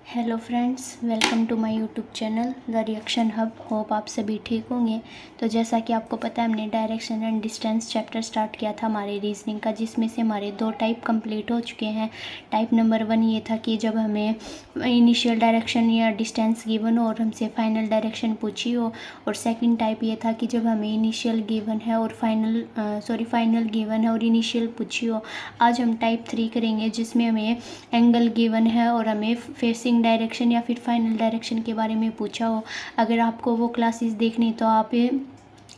Hello friends, welcome to my YouTube channel the reaction hub. Hope आप सभी ठीक होंगे। तो जैसा कि आपको पता है, हमने direction and distance chapter start किया था हमारे रीजनिंग का, जिसमें से हमारे 2 टाइप कंप्लीट हो चुके हैं। टाइप नंबर 1 ये था कि जब हमें इनिशियल डायरेक्शन या डिस्टेंस गिवन हो और हमसे फाइनल डायरेक्शन पूछी हो, और सेकंड टाइप ये था कि जब हमें इनिशियल गिवन है और फाइनल गिवन है और इनिशियल पूछी हो। आज हम टाइप 3 करेंगे, जिसमें हमें एंगल गिवन है और हमें फेसिंग डायरेक्शन या फिर फाइनल डायरेक्शन के बारे में पूछा हो। अगर आपको वो क्लासेस देखनी तो आप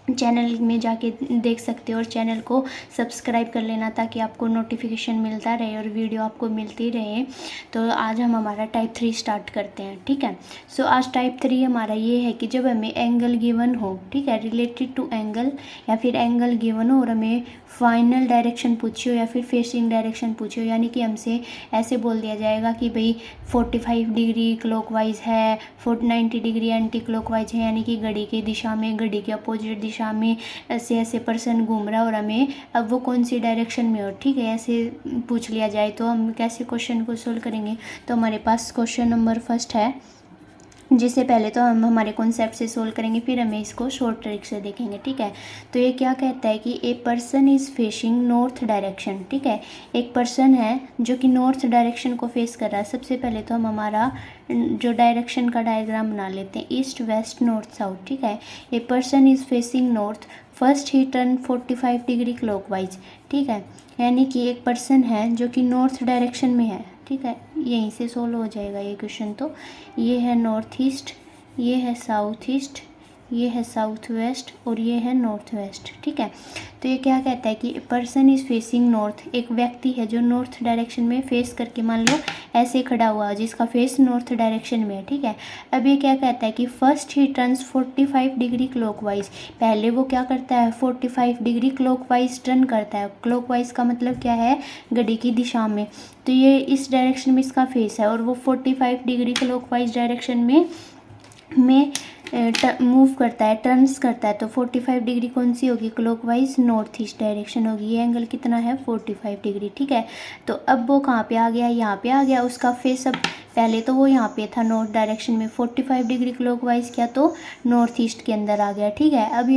चैनल में जाके देख सकते हो और चैनल को सब्सक्राइब कर लेना, ताकि आपको नोटिफिकेशन मिलता रहे और वीडियो आपको मिलती रहे। तो आज हम हमारा टाइप 3 स्टार्ट करते हैं, ठीक है। सो आज टाइप 3 हमारा ये है कि जब हमें एंगल गिवन हो, ठीक है, रिलेटेड टू एंगल, या फिर एंगल गिवन हो और हमें फाइनल डायरेक्शन पूछी हो या फिर फेसिंग डायरेक्शन पूछी हो। यानी कि हमसे ऐसे बोल दिया जाएगा कि भाई 45 डिग्री क्लॉकवाइज है, 90 डिग्री एंटी क्लॉकवाइज है, यानी कि घड़ी की दिशा में, घड़ी के अपोजिट दिशा में ऐसे ऐसे पर्सन घूम रहा है और हमें अब वो कौन सी डायरेक्शन में हो, ठीक है, ऐसे पूछ लिया जाए तो हम कैसे क्वेश्चन को सोल्व करेंगे। तो हमारे पास क्वेश्चन नंबर फर्स्ट है, जिसे पहले तो हम हमारे कॉन्सेप्ट से सोल्व करेंगे, फिर हमें इसको शॉर्ट ट्रिक से देखेंगे, ठीक है। तो ये क्या कहता है कि a person is facing north direction, ठीक है। एक पर्सन है जो कि नॉर्थ डायरेक्शन को फेस कर रहा है। सबसे पहले तो हम हमारा जो डायरेक्शन का डायग्राम बना लेते हैं, ईस्ट वेस्ट नॉर्थ साउथ, ठीक है। A person is facing north, first he turn 45 degree clockwise, ठीक है। यानी कि एक पर्सन है जो कि नॉर्थ डायरेक्शन में है, ठीक है। यहीं से सोल्व हो जाएगा ये क्वेश्चन। तो ये है नॉर्थ ईस्ट, ये है साउथ ईस्ट, ये है साउथ वेस्ट और ये है नॉर्थ वेस्ट, ठीक है। तो ये क्या कहता है कि पर्सन इज़ फेसिंग नॉर्थ, एक व्यक्ति है जो नॉर्थ डायरेक्शन में फेस करके, मान लो ऐसे खड़ा हुआ, जिसका फेस नॉर्थ डायरेक्शन में है, ठीक है। अब ये क्या कहता है कि first he turns 45 degree clockwise, पहले वो क्या करता है 45 डिग्री क्लॉकवाइज टर्न करता है। क्लॉकवाइज का मतलब क्या है, घड़ी की दिशा में। तो ये इस डायरेक्शन में इसका फेस है और वो 45 डिग्री क्लॉकवाइज डायरेक्शन में मूव करता है, टर्न्स करता है। तो 45 डिग्री कौन सी होगी, क्लॉकवाइज नॉर्थ ईस्ट डायरेक्शन होगी। ये एंगल कितना है 45 डिग्री, ठीक है। तो अब वो कहाँ पे आ गया, यहाँ पे आ गया। उसका फेस अब पहले तो वो यहाँ पे था नॉर्थ डायरेक्शन में, 45 डिग्री क्लॉकवाइज किया तो नॉर्थ ईस्ट के अंदर आ गया, ठीक है। अब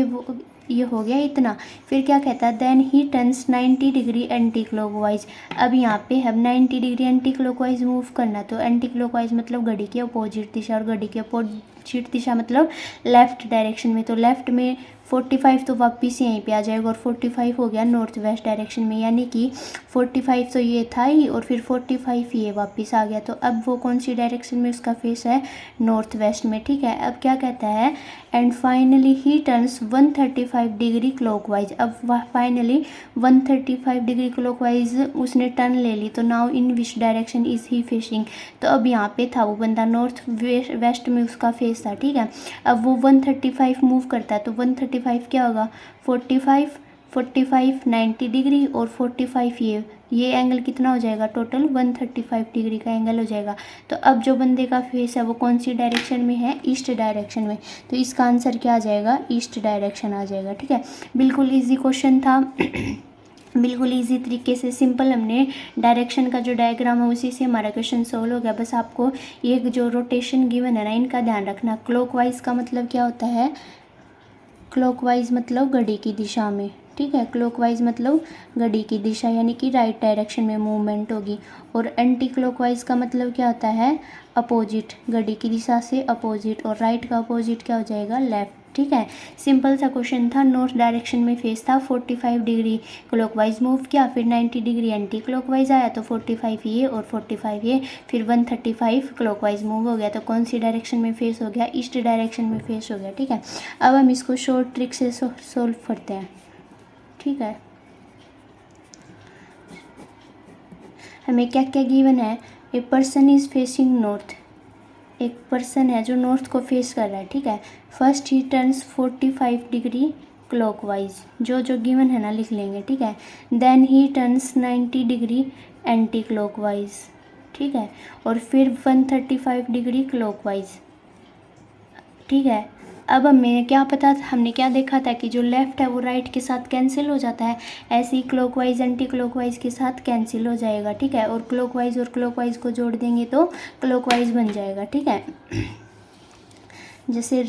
ये हो गया इतना। फिर क्या कहता है, then he turns 90 degree anti clockwise. अब यहाँ पे हम 90 डिग्री एंटी क्लॉकवाइज मूव करना। तो एंटी क्लॉकवाइज मतलब घड़ी के अपोजिट दिशा, और घड़ी के अपोजिट दिशा मतलब लेफ्ट डायरेक्शन में। तो लेफ्ट में 45 तो वापस यहीं पे आ जाएगा और 45 हो गया नॉर्थ वेस्ट डायरेक्शन में। यानी कि 45 तो ये था ही और फिर 45 ये वापस आ गया। तो अब वो कौन सी डायरेक्शन में उसका फेस है, नॉर्थ वेस्ट में, ठीक है। अब क्या कहता है, and finally he turns 135 degree clockwise. अब फाइनली 135 डिग्री क्लॉकवाइज उसने टर्न ले ली। तो now in which direction is he facing. तो अब यहाँ पे था वो बंदा नॉर्थ वेस्ट में उसका फेस था, ठीक है। अब वो 135 मूव करता है। तो 135 क्या होगा, 45 90 डिग्री और 45 ये एंगल कितना हो जाएगा, टोटल 135 डिग्री का एंगल हो जाएगा। तो अब जो बंदे का फेस है वो कौन सी डायरेक्शन में है, ईस्ट डायरेक्शन में। तो इसका आंसर क्या आ जाएगा, ईस्ट डायरेक्शन आ जाएगा, ठीक है। बिल्कुल ईजी क्वेश्चन था। बिल्कुल इजी तरीके से सिंपल हमने डायरेक्शन का जो डायग्राम है उसी से हमारा क्वेश्चन सोल्व हो गया। बस आपको ये जो रोटेशन गिवन है ना, इनका ध्यान रखना। क्लॉकवाइज का मतलब क्या होता है, क्लॉकवाइज मतलब घड़ी की दिशा में, ठीक है। क्लॉकवाइज मतलब घड़ी की दिशा, यानी कि राइट डायरेक्शन में मूवमेंट होगी। और एंटी क्लॉकवाइज का मतलब क्या होता है, अपोजिट, घड़ी की दिशा से अपोजिट, और राइट का अपोजिट क्या हो जाएगा, लेफ्ट, ठीक है। सिंपल सा क्वेश्चन था। नॉर्थ डायरेक्शन में फेस था, 45 डिग्री क्लॉकवाइज मूव किया, फिर 90 डिग्री एंटी क्लॉकवाइज आया, तो 45 ये और 45 ये, फिर 135 क्लॉकवाइज मूव हो गया। तो कौन सी डायरेक्शन में फेस हो गया, ईस्ट डायरेक्शन में फेस हो गया, ठीक है। अब हम इसको शॉर्ट ट्रिक से सोल्व करते हैं, ठीक है। हमें क्या क्या गिवन है, a person is facing north, एक पर्सन है जो नॉर्थ को फेस कर रहा है, ठीक है। First he turns 45 degree clockwise, जो जो गिवन है ना लिख लेंगे, ठीक है। Then he turns 90 degree anti clockwise, ठीक है। और फिर 135 डिग्री क्लॉकवाइज, ठीक है। अब हमें क्या पता था, हमने क्या देखा था कि जो लेफ़्ट है वो राइट के साथ कैंसिल हो जाता है, ऐसे ही क्लॉकवाइज एंटी क्लॉकवाइज के साथ कैंसिल हो जाएगा, ठीक है। और क्लॉकवाइज को जोड़ देंगे तो क्लॉकवाइज बन जाएगा, ठीक है। जैसे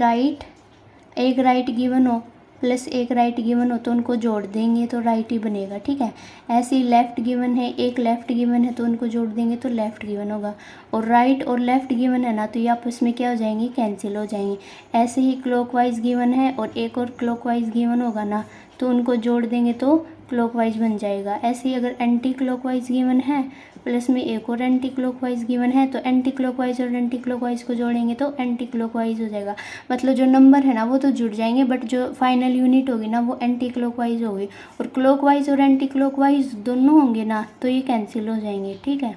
एक राइट गिवन हो प्लस एक राइट गिवन हो तो उनको जोड़ देंगे तो राइट ही बनेगा, ठीक है। ऐसे ही लेफ़्ट गिवन है, एक लेफ़्ट गिवन है तो उनको जोड़ देंगे तो लेफ़्ट गिवन होगा। और राइट और लेफ़्ट गिवन है ना, तो ये आपस में क्या हो जाएंगे, कैंसिल हो जाएंगे। ऐसे ही क्लॉकवाइज गिवन है और एक और क्लॉकवाइज गिवन होगा ना, तो उनको जोड़ देंगे तो क्लॉकवाइज बन जाएगा। ऐसे ही अगर एंटी क्लॉकवाइज गिवन है प्लस में एक और एंटी क्लॉकवाइज गिवन है, तो एंटी क्लॉकवाइज और एंटी क्लॉकवाइज को जोड़ेंगे तो एंटी क्लॉकवाइज हो जाएगा। मतलब जो नंबर है ना वो तो जुड़ जाएंगे, बट जो फाइनल यूनिट होगी ना वो एंटी क्लॉकवाइज होगी। और क्लॉकवाइज और एंटी क्लॉकवाइज दोनों होंगे ना तो ये कैंसिल हो जाएंगे, ठीक है।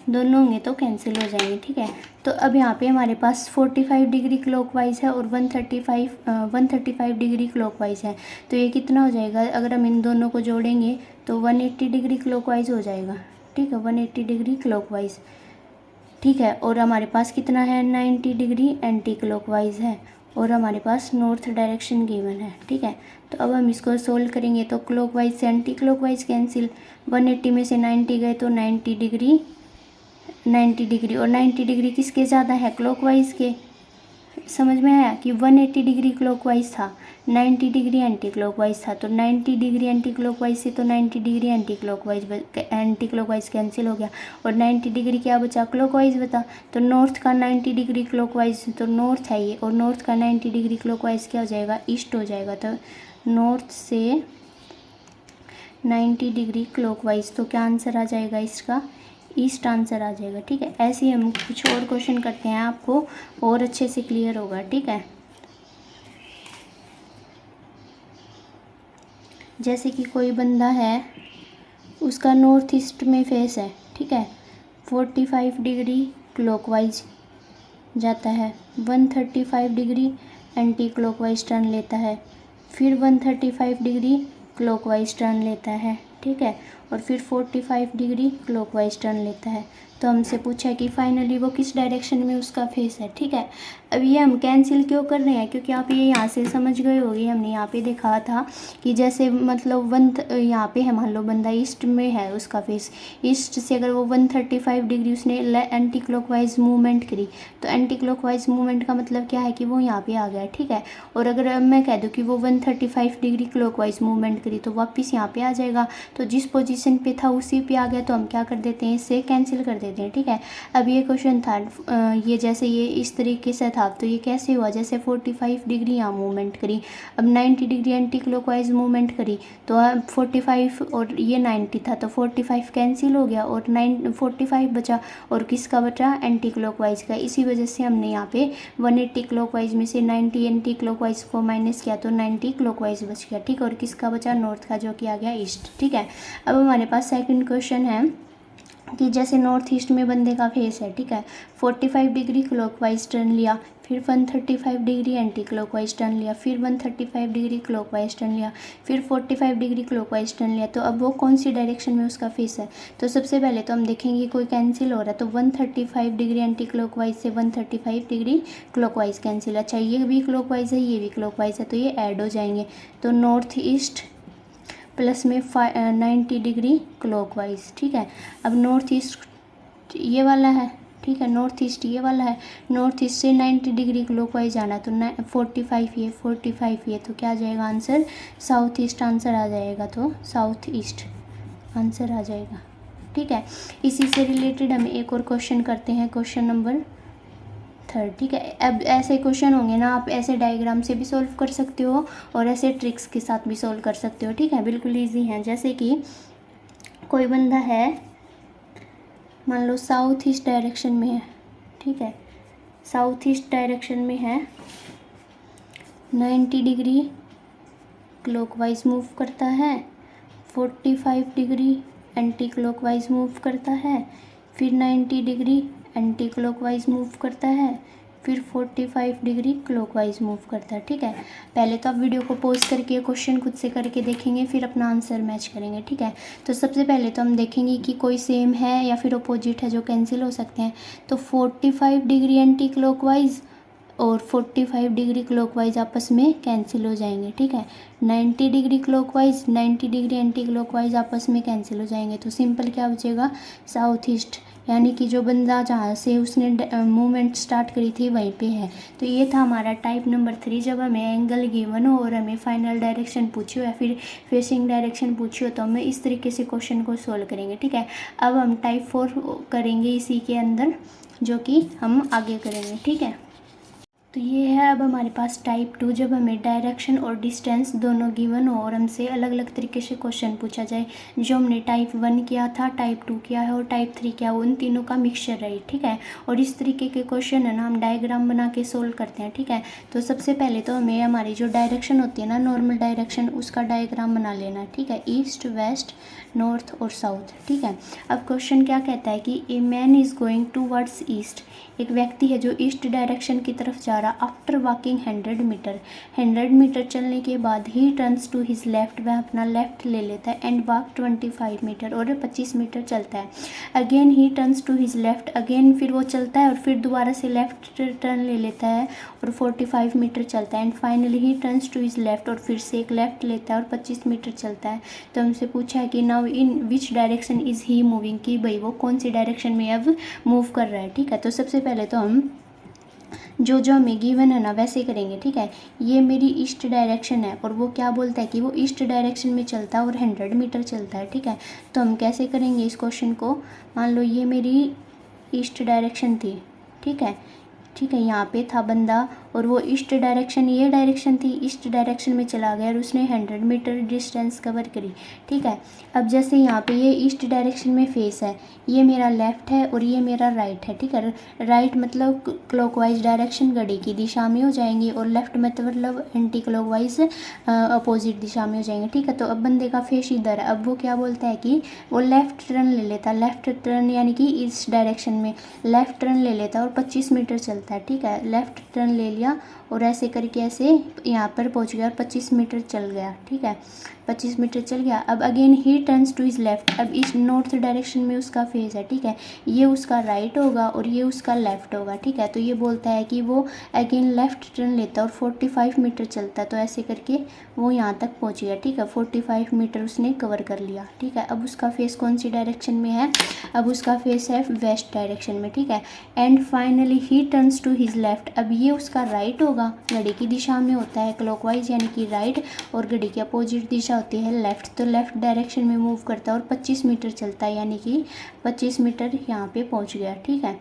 दोनों होंगे तो कैंसिल हो जाएंगे, ठीक है। तो अब यहाँ पे हमारे पास 45 डिग्री क्लॉकवाइज है और 135 डिग्री क्लॉकवाइज है। तो ये कितना हो जाएगा, अगर हम इन दोनों को जोड़ेंगे तो 180 डिग्री क्लॉकवाइज हो जाएगा, ठीक है। 180 डिग्री क्लॉकवाइज, ठीक है। और हमारे पास कितना है, 90 डिग्री एंटी क्लॉकवाइज है और हमारे पास नॉर्थ डायरेक्शन गिवन है, ठीक है। तो अब हम इसको सोल्व करेंगे तो क्लॉकवाइज से एंटी क्लॉकवाइज कैंसिल, 180 में से 90 गए तो 90 डिग्री और 90 डिग्री किसके ज़्यादा है, क्लॉकवाइज के। समझ में आया कि 180 डिग्री क्लॉकवाइज था, 90 डिग्री एंटी क्लॉकवाइज था। तो 90 डिग्री एंटी क्लॉकवाइज से तो 90 डिग्री एंटी क्लॉकवाइज कैंसिल हो गया और 90 डिग्री क्या बचा, क्लॉकवाइज बता। तो नॉर्थ का 90 डिग्री क्लॉकवाइज, तो नॉर्थ है ये, और नॉर्थ का 90 डिग्री क्लॉकवाइज क्या हो जाएगा, ईस्ट हो जाएगा। तो नॉर्थ से 90 डिग्री क्लॉकवाइज, तो क्या आंसर आ जाएगा इसका, ईस्ट आंसर आ जाएगा, ठीक है। ऐसे ही हम कुछ और क्वेश्चन करते हैं, आपको और अच्छे से क्लियर होगा, ठीक है। जैसे कि कोई बंदा है, उसका नॉर्थ ईस्ट में फेस है, ठीक है, 45 डिग्री क्लॉकवाइज जाता है, 135 डिग्री एंटी क्लॉकवाइज टर्न लेता है, फिर 135 डिग्री क्लॉकवाइज टर्न लेता है, ठीक है, और फिर 45 डिग्री क्लॉकवाइज टर्न लेता है। तो हमसे पूछा है कि फाइनली वो किस डायरेक्शन में उसका फेस है, ठीक है। अब ये हम कैंसिल क्यों कर रहे हैं, क्योंकि आप ये यहाँ से समझ गए होंगे, हमने यहाँ पे देखा था कि जैसे मतलब यहाँ पे है, मान लो बंदा ईस्ट में है, उसका फेस ईस्ट से अगर वो 135 डिग्री उसने एंटी क्लॉकवाइज मूवमेंट करी, तो एंटी क्लॉकवाइज मूवमेंट का मतलब क्या है कि वो यहाँ पे आ गया, ठीक है। और अगर मैं कह दूँ कि वो 135 डिग्री क्लॉकवाइज मूवमेंट करी तो वापस यहाँ पे आ जाएगा। तो जिस पोजीशन पे था उसी पे आ गया, तो हम क्या कर देते हैं, इससे कैंसिल कर देते हैं, ठीक है। अब ये क्वेश्चन था, ये जैसे ये इस तरीके से था, तो ये कैसे हुआ, जैसे 45 डिग्री यहाँ मूवमेंट करी, अब 90 डिग्री एंटी क्लॉकवाइज मूवमेंट करी, तो अब 45 और ये 90 था, तो 45 कैंसिल हो गया और 45 बचा, और किसका बचा, एंटी क्लॉकवाइज का। इसी वजह से हमने यहाँ पे 180 क्लॉकवाइज में से 90 एंटी क्लॉकवाइज को माइनस किया तो 90 क्लॉकवाइज बच गया, ठीक है। और किसका बचा, नॉर्थ का, जो कि आ गया ईस्ट, ठीक है। अब हमारे पास सेकंड क्वेश्चन है कि जैसे नॉर्थ ईस्ट में बंदे का फेस है, ठीक है, 45 डिग्री क्लॉकवाइज टर्न लिया, फिर 135 डिग्री एंटी क्लॉकवाइज टर्न लिया, फिर 135 डिग्री क्लॉकवाइज टर्न लिया, फिर 45 डिग्री क्लॉकवाइज टर्न लिया। तो अब वो कौन सी डायरेक्शन में उसका फेस है, तो सबसे पहले तो हम देखेंगे कोई कैंसिल हो रहा है, तो 135 डिग्री एंटी क्लॉकवाइज से 135 डिग्री क्लॉकवाइज कैंसिल। अच्छा, ये भी क्लॉकवाइज है, ये भी क्लॉकवाइज है, तो ये ऐड हो जाएंगे। तो नॉर्थ ईस्ट प्लस में 90 डिग्री क्लॉकवाइज, ठीक है। अब नॉर्थ ईस्ट ये वाला है, ठीक है, नॉर्थ ईस्ट ये वाला है, नॉर्थ ईस्ट से 90 डिग्री क्लॉकवाइज जाना, तो 45 ये, तो क्या आ जाएगा आंसर, साउथ ईस्ट आंसर आ जाएगा। तो साउथ ईस्ट आंसर आ जाएगा, ठीक है। इसी से रिलेटेड हम एक और क्वेश्चन करते हैं, क्वेश्चन नंबर 3, ठीक है। अब ऐसे क्वेश्चन होंगे ना, आप ऐसे डायग्राम से भी सॉल्व कर सकते हो और ऐसे ट्रिक्स के साथ भी सॉल्व कर सकते हो, ठीक है, बिल्कुल ईजी हैं। जैसे कि कोई बंदा है, मान लो साउथ ईस्ट डायरेक्शन में है, ठीक है, साउथ ईस्ट डायरेक्शन में है, 90 डिग्री क्लॉकवाइज मूव करता है, 45 डिग्री एंटी क्लॉकवाइज मूव करता है, फिर 90 डिग्री एंटी क्लॉकवाइज मूव करता है, फिर 45 डिग्री क्लॉकवाइज मूव करता है, ठीक है। पहले तो आप वीडियो को पॉज करके क्वेश्चन खुद से करके देखेंगे, फिर अपना आंसर मैच करेंगे, ठीक है। तो सबसे पहले तो हम देखेंगे कि कोई सेम है या फिर अपोजिट है जो कैंसिल हो सकते हैं। तो 45 डिग्री एंटी क्लॉकवाइज और 45 डिग्री क्लॉकवाइज आपस में कैंसिल हो जाएंगे, ठीक है। 90 degree clockwise, 90 degree anti clockwise आपस में कैंसिल हो जाएंगे, तो सिंपल क्या बचेगा, साउथ ईस्ट, यानी कि जो बंदा जहाँ से उसने मूवमेंट स्टार्ट करी थी वहीं पे है। तो ये था हमारा टाइप नंबर 3, जब हमें एंगल गिवन हो और हमें फाइनल डायरेक्शन पूछी हो या फिर फेसिंग डायरेक्शन पूछी हो, तो हमें इस तरीके से क्वेश्चन को सोल्व करेंगे, ठीक है। अब हम टाइप 4 करेंगे इसी के अंदर, जो कि हम आगे करेंगे, ठीक है। तो ये है अब हमारे पास टाइप 2, जब हमें डायरेक्शन और डिस्टेंस दोनों गिवन हो और हमसे अलग अलग तरीके से क्वेश्चन पूछा जाए। जो हमने टाइप 1 किया था, टाइप 2 किया है और टाइप 3 किया, उन तीनों का मिक्सचर रहे, ठीक है। और इस तरीके के क्वेश्चन है ना हम डायग्राम बना के सोल्व करते हैं, ठीक है। तो सबसे पहले तो हमें हमारी जो डायरेक्शन होती है ना, नॉर्मल डायरेक्शन, उसका डायग्राम बना लेना है, ठीक है। ईस्ट, वेस्ट, नॉर्थ और साउथ, ठीक है। अब क्वेश्चन क्या कहता है कि a man is going towards east, एक व्यक्ति है जो ईस्ट डायरेक्शन की तरफ जा रहा। आफ्टर वॉकिंग 100 मीटर, 100 मीटर चलने के बाद he turns to his left, वह अपना लेफ्ट ले लेता है। एंड वॉक 25 मीटर, और 25 मीटर चलता है। Again he turns to his left, again फिर वो चलता है और फिर दोबारा से लेफ्ट टर्न ले लेता है और 45 मीटर चलता है। And finally he turns to his left, और फिर से एक लेफ्ट लेता है और 25 मीटर चलता है। तो हमसे पूछा है कि now in which direction is he moving, कि भाई वो कौन सी डायरेक्शन में अब मूव कर रहा है, ठीक है। तो सबसे पहले तो हम जो जो हमें गिवन है ना वैसे करेंगे, ठीक है। ये मेरी ईस्ट डायरेक्शन है और वो क्या बोलता है कि वो ईस्ट डायरेक्शन में चलता है और 100 मीटर चलता है, ठीक है। तो हम कैसे करेंगे इस क्वेश्चन को, मान लो ये मेरी ईस्ट डायरेक्शन थी, ठीक है, ठीक है। यहाँ पे था बंदा और वो ईस्ट डायरेक्शन, ये डायरेक्शन थी, ईस्ट डायरेक्शन में चला गया और उसने 100 मीटर डिस्टेंस कवर करी, ठीक है। अब जैसे यहाँ पे ये ईस्ट डायरेक्शन में फेस है, ये मेरा लेफ़्ट है और ये मेरा राइट है, ठीक है। राइट मतलब क्लॉकवाइज डायरेक्शन घड़ी की दिशा में हो जाएंगी और लेफ़्ट मतलब एंटी क्लॉकवाइज अपोजिट दिशा में हो जाएंगे, ठीक है। तो अब बंदे का फेस इधर है। अब वो क्या बोलता है कि वो लेफ़्ट टर्न ले लेता है, लेफ़्ट टर्न यानी कि इस डायरेक्शन में लेफ़्ट टर्न ले लेता है और 25 मीटर चलता है, ठीक है। लेफ़्ट टर्न ले लिया और ऐसे करके ऐसे यहाँ पर पहुँच गया और 25 मीटर चल गया, ठीक है। 25 मीटर चल गया। अब again he turns two is left, अब इस नॉर्थ डायरेक्शन में उसका फेस है, ठीक है। ये उसका राइट होगा और ये उसका लेफ्ट होगा, ठीक है। तो ये बोलता है कि वो अगेन लेफ्ट टर्न लेता है और 45 मीटर चलता है। तो ऐसे करके वो यहाँ तक पहुँच गया, ठीक है। 45 मीटर उसने कवर कर लिया, ठीक है। अब उसका फेस कौन सी डायरेक्शन में है, अब उसका फेस है वेस्ट डायरेक्शन में, ठीक है। And finally he turns to his left, अब ये उसका राइट होगा, घड़ी की दिशा में होता है क्लॉकवाइज यानी कि राइट, और घड़ी की अपोजिट दिशा होती है लेफ्ट, तो लेफ्ट डायरेक्शन में मूव करता है और 25 मीटर चलता है, यानी कि 25 मीटर यहाँ पे पहुँच गया, ठीक है।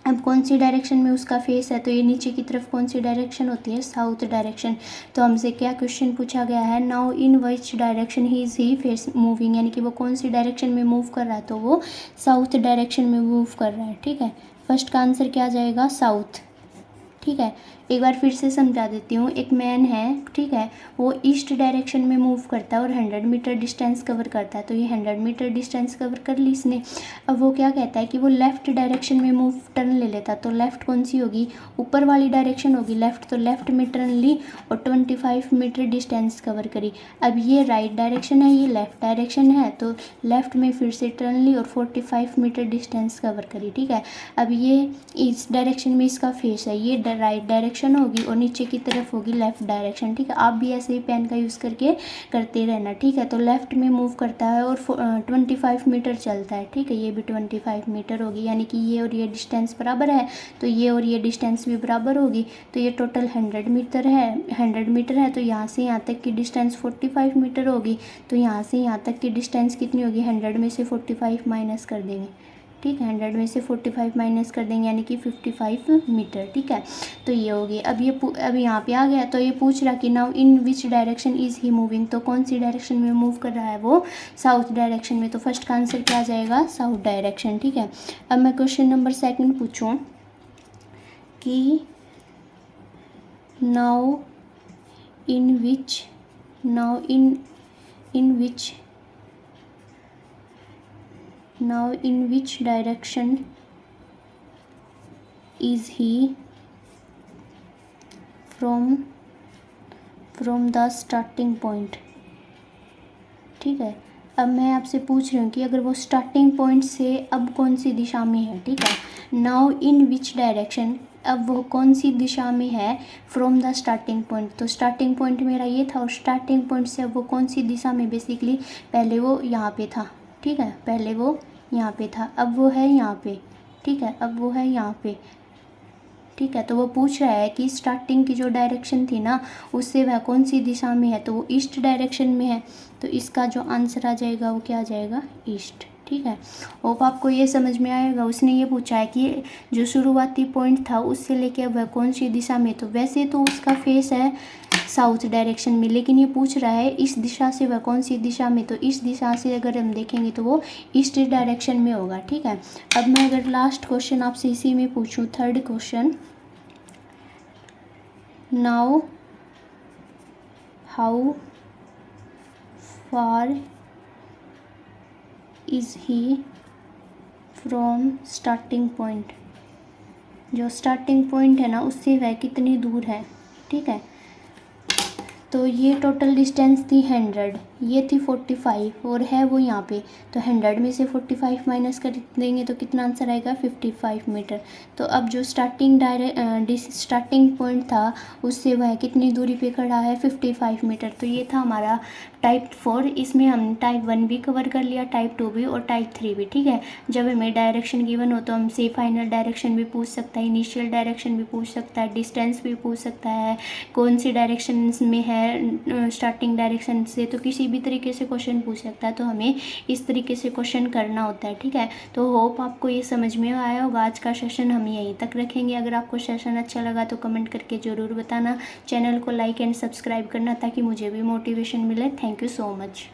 अब कौन सी डायरेक्शन में उसका फेस है, तो ये नीचे की तरफ कौन सी डायरेक्शन होती है, साउथ डायरेक्शन। तो हमसे क्या क्वेश्चन पूछा गया है, now in which direction he is he face moving, यानी कि वो कौन सी डायरेक्शन में मूव कर रहा है, तो वो साउथ डायरेक्शन में मूव कर रहा है, ठीक है। फर्स्ट का आंसर क्या आ जाएगा, साउथ, ठीक है। एक बार फिर से समझा देती हूँ। एक मैन है, ठीक है, वो ईस्ट डायरेक्शन में मूव करता है और 100 मीटर डिस्टेंस कवर करता है। तो ये 100 मीटर डिस्टेंस कवर कर ली इसने। अब वो क्या कहता है कि वो लेफ़्ट डायरेक्शन में मूव टर्न ले लेता, तो लेफ़्ट कौन सी होगी, ऊपर वाली डायरेक्शन होगी लेफ़्ट, तो लेफ़्ट में टर्न ली और 25 मीटर डिस्टेंस कवर करी। अब ये राइट डायरेक्शन है, ये लेफ़्ट डायरेक्शन है, तो लेफ़्ट में फिर से टर्न ली और 45 मीटर डिस्टेंस कवर करी, ठीक है। अब ये इस डायरेक्शन में इसका फेस है, ये राइट डायरेक्शन होगी और नीचे की तरफ होगी लेफ़्ट डायरेक्शन, ठीक है। आप भी ऐसे ही पेन का यूज़ करके करते रहना, ठीक है। तो लेफ़्ट में मूव करता है और 25 मीटर चलता है, ठीक है। ये भी 25 मीटर होगी, यानी कि ये और ये डिस्टेंस बराबर है, तो ये और ये डिस्टेंस भी बराबर होगी। तो ये टोटल 100 मीटर है, 100 मीटर है, तो यहाँ से यहाँ तक की डिस्टेंस 45 मीटर होगी। तो यहाँ से यहाँ तक की डिस्टेंस कितनी होगी, 100 में से 45 माइनस कर देंगे, ठीक है। 100 में से 45 माइनस कर देंगे, यानी कि 55 मीटर, ठीक है। तो ये होगी। अब यहाँ पे आ गया, तो ये पूछ रहा कि now in which direction is he moving, तो कौन सी डायरेक्शन में मूव कर रहा है, वो साउथ डायरेक्शन में। तो फर्स्ट का आंसर क्या आ जाएगा, साउथ डायरेक्शन, ठीक है। अब मैं क्वेश्चन नंबर 2 पूछूँ कि now in which direction is he from the starting point, ठीक है। अब मैं आपसे पूछ रही हूँ कि अगर वो स्टार्टिंग पॉइंट से अब कौन सी दिशा में है, ठीक है। नाउ इन विच डायरेक्शन, अब वो कौन सी दिशा में है फ्रॉम द स्टार्टिंग पॉइंट। तो स्टार्टिंग पॉइंट मेरा ये था और स्टार्टिंग पॉइंट से अब वो कौन सी दिशा में, बेसिकली पहले वो यहाँ पे था, ठीक है, पहले वो यहाँ पे था, अब वो है यहाँ पे, ठीक है, अब वो है यहाँ पे, ठीक है। तो वो पूछ रहा है कि स्टार्टिंग की जो डायरेक्शन थी ना उससे वह कौन सी दिशा में है, तो वो ईस्ट डायरेक्शन में है। तो इसका जो आंसर आ जाएगा वो क्या आ जाएगा, ईस्ट, ठीक है। होप आपको ये समझ में आएगा। उसने ये पूछा है कि जो शुरुआती पॉइंट था उससे लेके वह कौन सी दिशा में, तो वैसे तो उसका फेस है साउथ डायरेक्शन में, लेकिन ये पूछ रहा है इस दिशा से वह कौन सी दिशा में, तो इस दिशा से अगर हम देखेंगे तो वो ईस्ट डायरेक्शन में होगा, ठीक है। अब मैं अगर लास्ट क्वेश्चन आपसे इसी में पूछूं, third question, now how far is he from starting point, जो स्टार्टिंग पॉइंट है ना उससे वह कितनी दूर है, ठीक है। तो ये टोटल डिस्टेंस थी 100, ये थी 45 और है वो यहाँ पे, तो 100 में से 45 माइनस कर देंगे तो कितना आंसर आएगा, 55 मीटर। तो अब जो स्टार्टिंग पॉइंट था उससे वह कितनी दूरी पे खड़ा है, 55 मीटर। तो ये था हमारा टाइप 4। इसमें हम टाइप 1 भी कवर कर लिया, टाइप 2 भी और टाइप 3 भी, ठीक है। जब हमें डायरेक्शन गिवन हो तो हमसे फाइनल डायरेक्शन भी पूछ सकता है, इनिशियल डायरेक्शन भी पूछ सकता है, डिस्टेंस भी पूछ सकता है, कौन सी डायरेक्शन में है स्टार्टिंग डायरेक्शन से, तो किसी भी तरीके से क्वेश्चन पूछ सकता है। तो हमें इस तरीके से क्वेश्चन करना होता है, ठीक है। तो होप आपको ये समझ में आया होगा। आज का सेशन हम यहीं तक रखेंगे। अगर आपको सेशन अच्छा लगा तो कमेंट करके ज़रूर बताना, चैनल को लाइक एंड सब्सक्राइब करना ताकि मुझे भी मोटिवेशन मिले। Thank you so much.